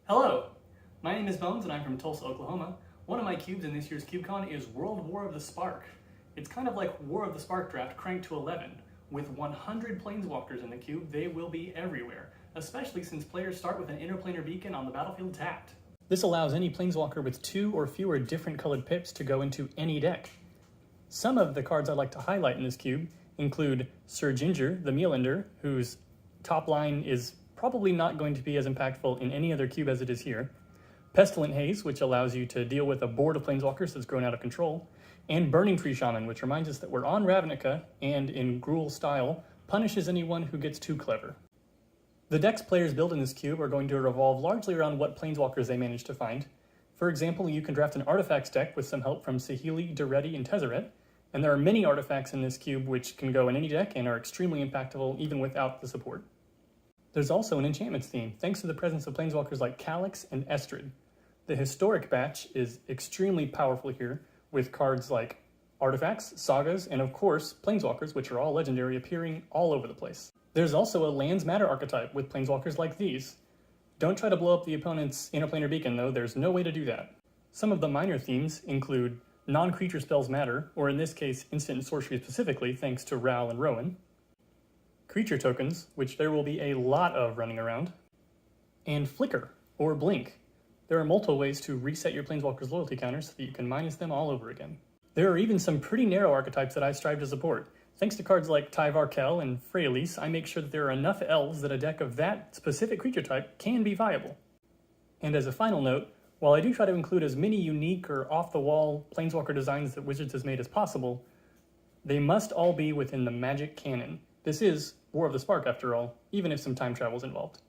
Hello, my name is Bones and I'm from Tulsa, Oklahoma. One of my cubes in this year's CubeCon is World War of the Spark. It's kind of like War of the Spark draft cranked to 11. With 100 Planeswalkers in the cube, they will be everywhere, especially since players start with an Interplanar Beacon on the battlefield tapped. This allows any Planeswalker with 2 or fewer different colored pips to go into any deck. Some of the cards I'd like to highlight in this cube include Sir Ginger, the Mealender, whose top line is probably not going to be as impactful in any other cube as it is here, Pestilent Haze, which allows you to deal with a board of Planeswalkers that's grown out of control, and Burning Tree Shaman, which reminds us that we're on Ravnica, and in Gruul style, punishes anyone who gets too clever. The decks players build in this cube are going to revolve largely around what Planeswalkers they manage to find. For example, you can draft an Artifacts deck with some help from Saheeli, Daretti, and Tezzeret, and there are many artifacts in this cube which can go in any deck and are extremely impactful even without the support. There's also an enchantments theme, thanks to the presence of Planeswalkers like Calyx and Estrid. The Historic batch is extremely powerful here, with cards like Artifacts, Sagas, and of course, Planeswalkers, which are all legendary, appearing all over the place. There's also a Lands Matter archetype with Planeswalkers like these. Don't try to blow up the opponent's Interplanar Beacon though, there's no way to do that. Some of the minor themes include non-creature spells matter, or in this case, instant and sorcery specifically, thanks to Ral and Rowan. Creature tokens, which there will be a lot of running around. And Flicker, or Blink. There are multiple ways to reset your Planeswalker's loyalty counters so that you can minus them all over again. There are even some pretty narrow archetypes that I strive to support. Thanks to cards like Tyvar Kell and Freyalise, I make sure that there are enough elves that a deck of that specific creature type can be viable. And as a final note, while I do try to include as many unique or off-the-wall Planeswalker designs that Wizards has made as possible, they must all be within the Magic canon. This is War of the Spark after all, even if some time travel is involved.